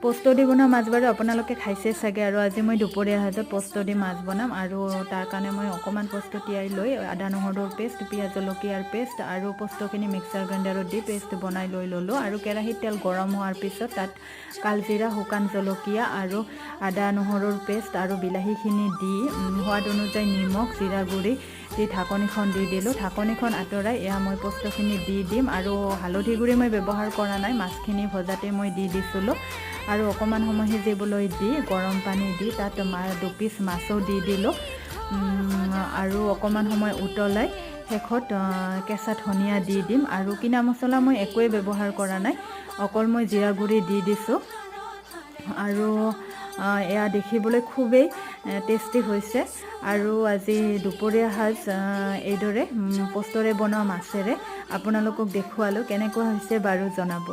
পোস্ত দি বনোৱা মাছ বাৰু আপোনালোকে খাইছে চাগে আৰু আজি মই দুপৰীয়া সাজত পোস্ত দি মাছ বনাম আৰু তাৰ কাৰণে মই অকণমান পোস্ত তিয়াই লৈ আদা নহৰুৰ পেষ্ট পিঁয়াজ জলকীয়াৰ পেষ্ট আৰু পোস্তখিনি মিক্সাৰ গ্ৰাইণ্ডাৰত দি পেষ্ট বনাই লৈ ল'লোঁ আৰু কেৰাহীত তেল গৰম হোৱাৰ পিছত তাত কালজিৰা শুকান জলকীয়া আৰু আদা নহৰুৰ পেষ্ট আৰু বিলাহীখিনি দি সোৱাদ অনুযায়ী নিমখ জিৰা গুড়ি দি ঢাকনিখন দি দিলোঁ ঢাকনিখন আঁতৰাই এয়া মই পোস্তখিনি দি দিম আৰু হালধি গুড়ি মই ব্যৱহাৰ কৰা নাই মাছখিনি ভজাতে মই দি দিছিলোঁ আৰু অকণমান সময় সিজিবলৈ দি গৰম পানী দি তাত দুপিচ মাছো দি দিলোঁ আৰু অকণমান সময় উতলাই শেষত কেঁচা ধনিয়া দি দিম আৰু কিনা মছলা মই একোৱেই ব্যৱহাৰ কৰা নাই অকল মই জিৰা গুড়ি দি দিছোঁ আৰু এয়া দেখিবলৈ খুবেই টেষ্টি হৈছে আৰু আজি দুপৰীয়া সাজ এইদৰে পোস্তৰে বনোৱা মাছেৰে আপোনালোকক দেখুৱালোঁ কেনেকুৱা হৈছে বাৰু জনাব